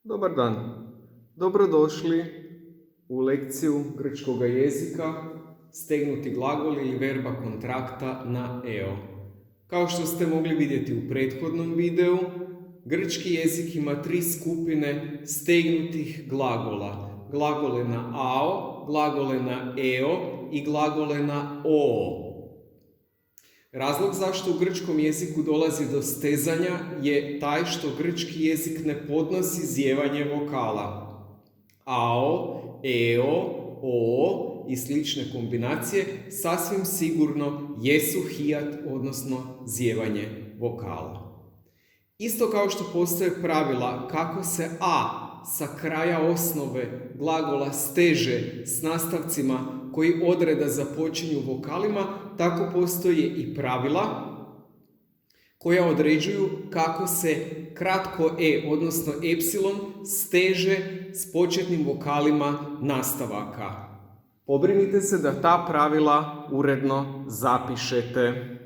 Dobar dan, dobrodošli u lekciju grčkog jezika, stegnuti glagol ili verba kontrakta na eo. Kao što ste mogli vidjeti u prethodnom videu, grčki jezik ima tri skupine stegnutih glagola. Glagole na ao, glagole na eo i glagole na oo. Razlog zašto u grčkom jeziku dolazi do stezanja je taj što grčki jezik ne podnosi zijevanje vokala. Ao, eo, o i slične kombinacije sasvim sigurno jesu hijat, odnosno zijevanje vokala. Isto kao što postoje pravila kako se a sa kraja osnove glagola steže s nastavcima koji odreda započinju vokalima, tako postoje i pravila koja određuju kako se kratko e, odnosno epsilon, steže s početnim vokalima nastavaka. Pobrinite se da ta pravila uredno zapišete.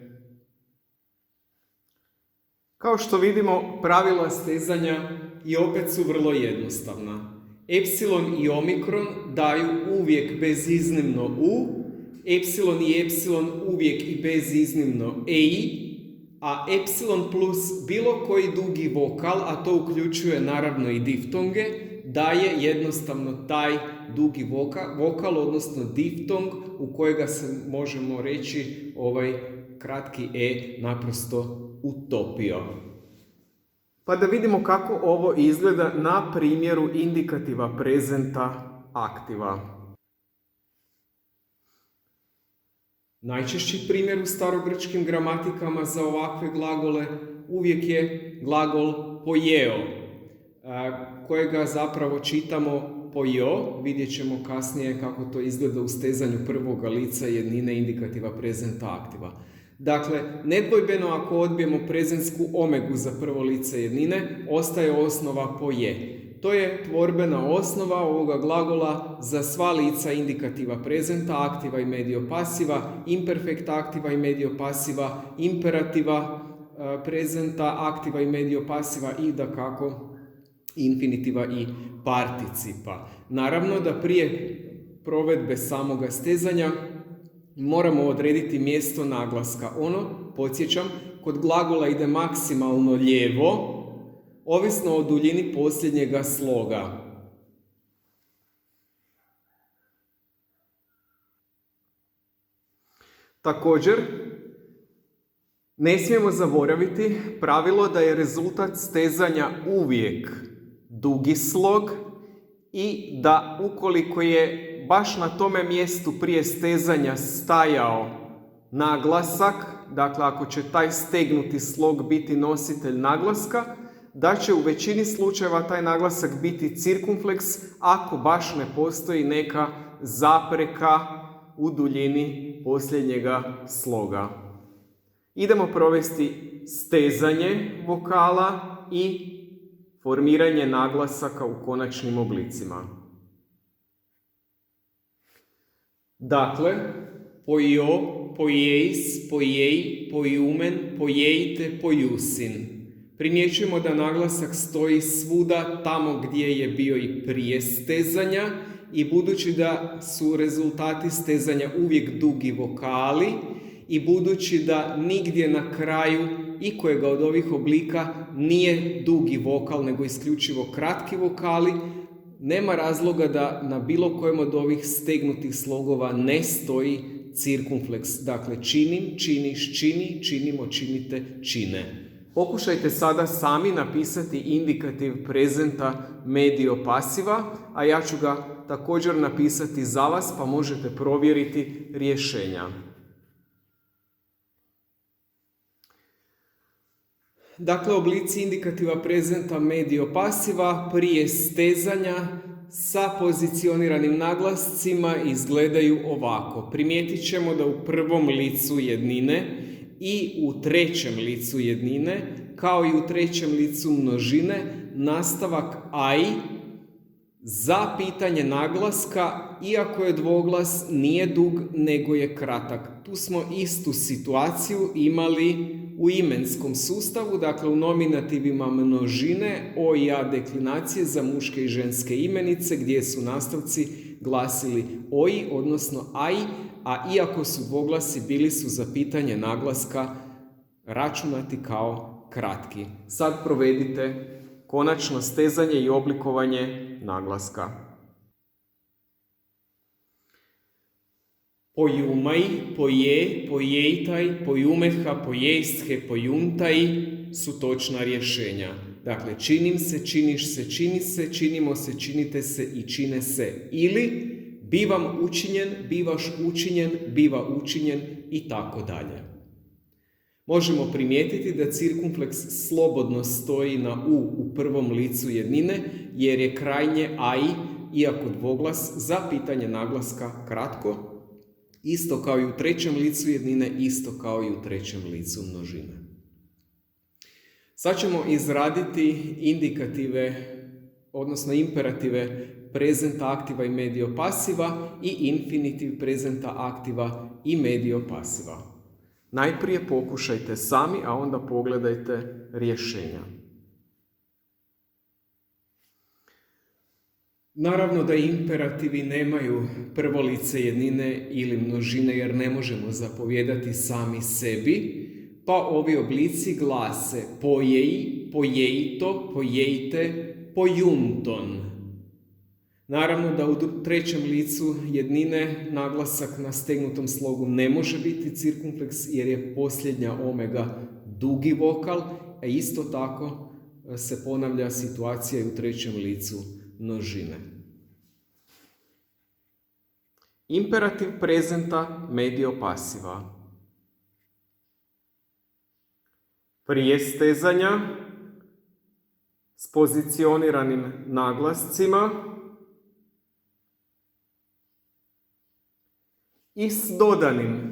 Kao što vidimo, pravila stezanja i opet su vrlo jednostavna. Epsilon i omikron daju uvijek beziznimno u, epsilon i epsilon uvijek i beziznimno ei, a epsilon plus bilo koji dugi vokal, a to uključuje naravno i diftonge, daje jednostavno taj dugi vokal, odnosno diftong, u kojega se možemo reći ovaj kratki e naprosto utopio. Pa da vidimo kako ovo izgleda na primjeru indikativa prezenta aktiva. Najčešći primjer u starogrčkim gramatikama za ovakve glagole uvijek je glagol pojeo, kojega zapravo čitamo pojo. Vidjet ćemo kasnije kako to izgleda u stezanju prvoga lica jednine indikativa prezenta aktiva. Dakle, nedvojbeno ako odbijemo prezentsku omegu za prvo lice jednine, ostaje osnova poje. To je tvorbena osnova ovoga glagola za sva lica indikativa prezenta, aktiva i medio pasiva, imperfekt aktiva i medio pasiva, imperativa prezenta, aktiva i medio pasiva i dakako infinitiva i participa. Naravno da prije provedbe samoga stezanja moramo odrediti mjesto naglaska. Ono, podsjećam, kod glagola ide maksimalno lijevo, ovisno o duljini posljednjega sloga. Također, ne smijemo zaboraviti pravilo da je rezultat stezanja uvijek dugi slog i da ukoliko je baš na tome mjestu prije stezanja stajao naglasak, dakle ako će taj stegnuti slog biti nositelj naglaska, da će u većini slučajeva taj naglasak biti cirkumfleks ako baš ne postoji neka zapreka u duljini posljednjega sloga. Idemo provesti stezanje vokala i formiranje naglasaka u konačnim oblicima. Dakle, pojo, pojeis, pojej, pojumen, pojejte, pojusin. Primjećujemo da naglasak stoji svuda tamo gdje je bio i prije stezanja i budući da su rezultati stezanja uvijek dugi vokali i budući da nigdje na kraju ikojega od ovih oblika nije dugi vokal nego isključivo kratki vokali, nema razloga da na bilo kojem od ovih stegnutih slogova ne stoji cirkumfleks. Dakle, činim, činiš, čini, činimo, činite, čine. Pokušajte sada sami napisati indikativ prezenta medio pasiva, a ja ću ga također napisati za vas pa možete provjeriti rješenja. Dakle, oblici indikativa prezenta medio pasiva prije stezanja sa pozicioniranim naglascima izgledaju ovako. Primijetit ćemo da u prvom licu jednine i u trećem licu jednine, kao i u trećem licu množine, nastavak aj za pitanje naglaska, iako je dvoglas, nije dug nego je kratak. Tu smo istu situaciju imali u imenskom sustavu, dakle u nominativima množine, o i a deklinacije za muške i ženske imenice, gdje su nastavci glasili oji, odnosno aj, a iako su dvoglasi, bili su za pitanje naglaska računati kao kratki. Sad provedite konačno stezanje i oblikovanje naglaska. Pojumaj, poje, pojejtaj, pojumeha, pojejsthe, pojuntaj su točna rješenja. Dakle, činim se, činiš se, čini se, činimo se, činite se i čine se. Ili bivam učinjen, bivaš učinjen, biva učinjen i tako dalje. Možemo primijetiti da cirkumfleks slobodno stoji na u prvom licu jednine, jer je krajnje aj, iako dvoglas, za pitanje naglaska kratko, isto kao i u trećem licu jednine, isto kao i u trećem licu množine. Sad ćemo izraditi indikative, odnosno imperative prezenta aktiva i medio pasiva i infinitiv prezenta aktiva i medio pasiva. Najprije pokušajte sami, a onda pogledajte rješenja. Naravno da imperativi nemaju prvo lice jednine ili množine, jer ne možemo zapovijedati sami sebi, pa ovi oblici glase pojeji, pojejto, pojejte, pojunton. Naravno da u trećem licu jednine naglasak na stegnutom slogu ne može biti cirkumfleks, jer je posljednja omega dugi vokal, a isto tako se ponavlja situacija i u trećem licu množine. Imperativ prezenta medio pasiva. Prije stezanja s pozicioniranim naglascima i s dodanim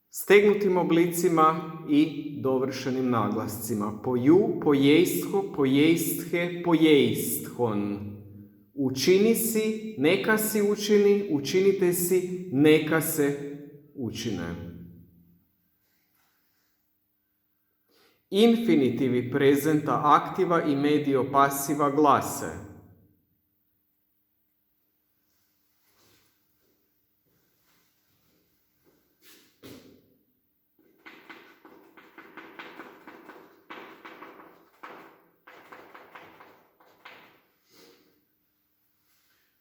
stegnutim oblicima i dovršenim naglascima. Poju, pojejstho, pojejsthe, pojejsthon. Učini si, neka si učini, učinite si, neka se učine. Infinitivi prezenta aktiva i medio pasiva glase: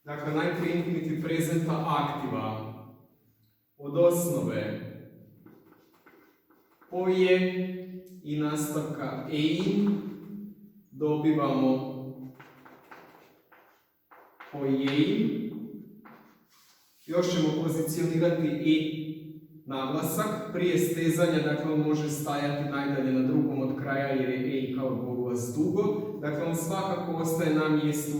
dakle, najprije infinitiv prezenta aktiva. Od osnove poje i nastavka ein dobivamo pojej. Još ćemo pozicionirati i naglasak. Prije stezanja, dakle, on može stajati najdalje na drugom od kraja, jer je ei kao dvoglas dugo. Dakle, on svakako ostaje na mjestu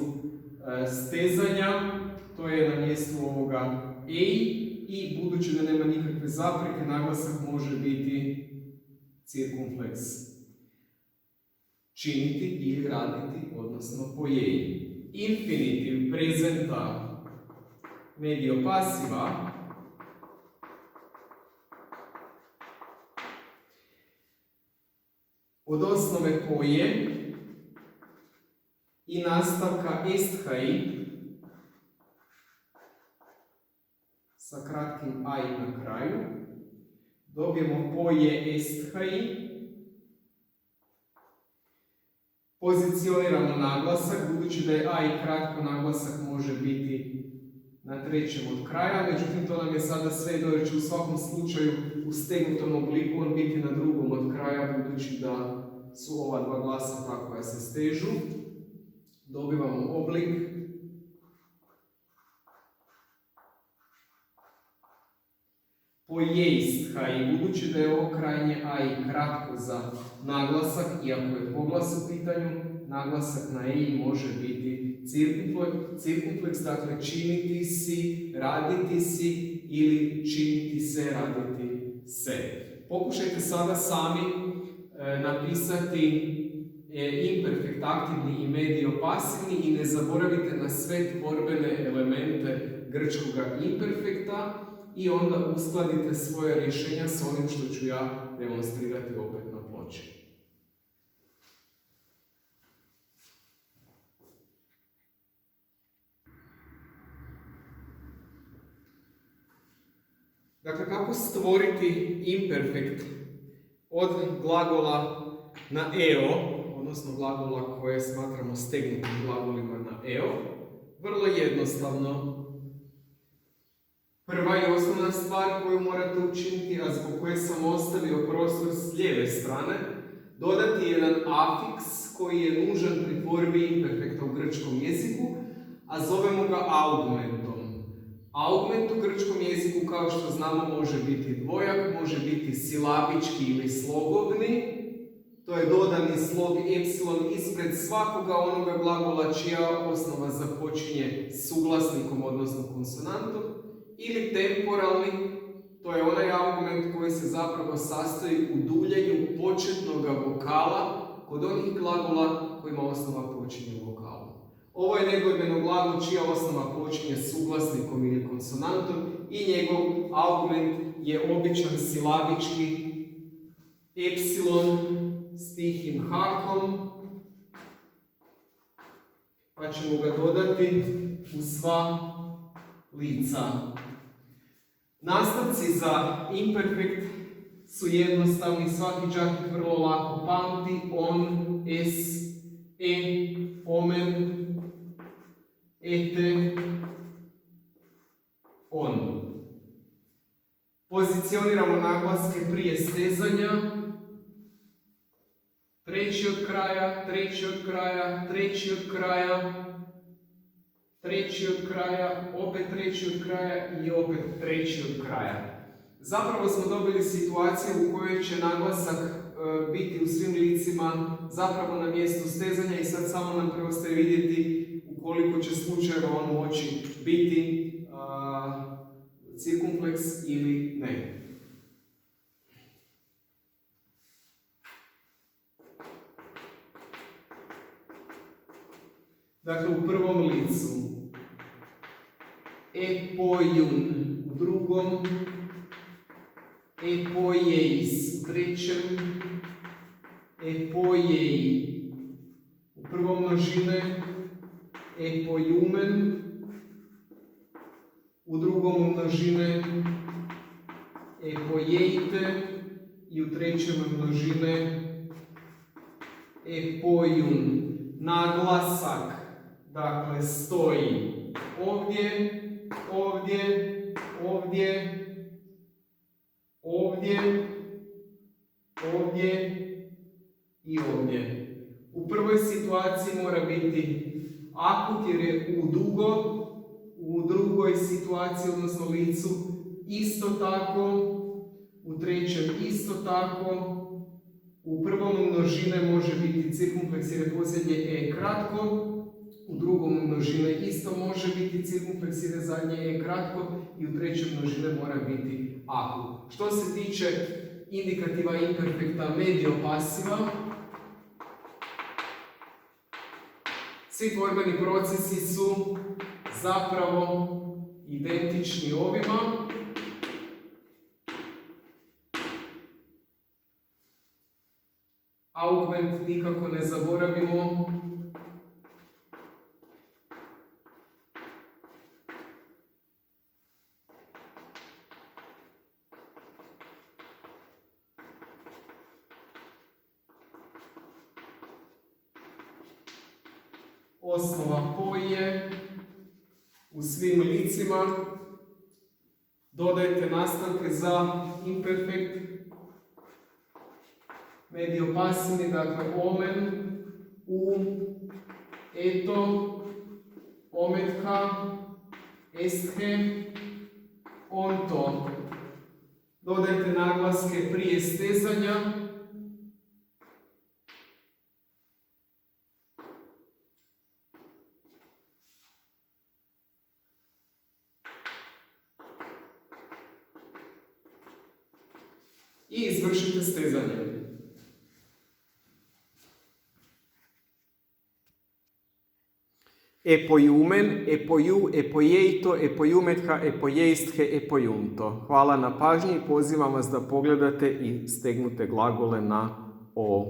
stezanja, to je na mjestu ovoga ei, i budući da nema nikakve zapreke, naglasak može biti cirkumfleks. Činiti ili raditi, odnosno pojej. Infinitiv prezenta medio pasiva od osnove poje i nastavka esthai sa kratkim aj na kraju dobijemo poje esthai. Pozicioniramo naglasak, budući da je aj kratko, naglasak može biti na trećem od kraja, međutim to nam je sada svejedno, jer će u svakom slučaju u stegnutom obliku on biti na drugom od kraja, budući da su ova dva glasa ta koja se stežu. Dobivamo oblik pojejsthai, budući da je ovo krajnje aj kratko za naglasak, iako je poglas u pitanju, naglasak na ei može biti cirkumfleks, dakle činiti si, raditi si ili činiti se, raditi se. Pokušajte sada sami napisati imperfekt aktivni i medio pasivni i ne zaboravite na sve tvorbene elemente grčkoga imperfekta. i onda uskladite svoje rješenja s onim što ću ja demonstrirati opet na ploči. Dakle, kako stvoriti imperfekt od glagola na eo, odnosno glagola koje smatramo stegnutim glagolima na eo? Vrlo jednostavno. Prva i osnovna stvar koju morate učiniti, a zbog koje sam ostavio prostor s lijeve strane, dodati jedan afiks koji je nužan pri tvorbi imperfekta u grčkom jeziku, a zovemo ga augmentom. Augment u grčkom jeziku, kao što znamo, može biti dvojak, može biti silabički ili slogovni. To je dodani slog epsilon ispred svakoga onoga glagola čija osnova započinje suglasnikom, odnosno konsonantom. Ili temporalni, to je onaj augment koji se zapravo sastoji u duljenju početnog vokala kod onih glagola kojima osnova počinje vokalom. Ovo je nedvojbeno glagol čija osnova počinje suglasnikom ili konsonantom i njegov augment je običan silabički epsilon s tihim hakom, pa ćemo ga dodati u sva lica. Nastavci za imperfekt su jednostavni, svaki đak ih vrlo lako pamti. On, es, e, omen, ete, on. Pozicioniramo naglaske prije stezanja. Treći od kraja, treći od kraja, treći od kraja, treći od kraja, opet treći od kraja i opet treći od kraja. Zapravo smo dobili situaciju u kojoj će naglasak biti u svim licima zapravo na mjestu stezanja i sad samo nam preostaje vidjeti u koliko će slučajeva on moći biti cirkumfleks ili ne. Dakle, u prvom licu epojun, u drugom epojeis, u trećem epojeji, u prvom množine epojumen, u drugom množine epojejte i u trećem množine epojun. Naglasak, dakle, stoji ovdje, ovdje, ovdje, ovdje, ovdje i ovdje. U prvoj situaciji mora biti akut jer je u dugo, u drugoj situaciji, odnosno licu, isto tako, u trećem isto tako, u prvom množine može biti cirkumfleks jer je posljednje e kratko, u drugom množine isto može biti cirkumfleks jer je zadnje e kratko i u trećem množine mora biti akut. Što se tiče indikativa imperfekta medio pasiva, svi tvorbeni procesi su zapravo identični ovima. Augment nikako ne zaboravimo. Osnova poje u svim licima. Dodajte nastavke za imperfekt. Medio pasivni, dakle omen, u, eto, ometka, esthe, onto. Dodajte naglaske prije stezanja. I izvršite stezanje. Epojumen, epoju, epojeito, epojumetha, epojeisthe, epojunto. Hvala na pažnji i pozivam vas da pogledate i stegnute glagole na o.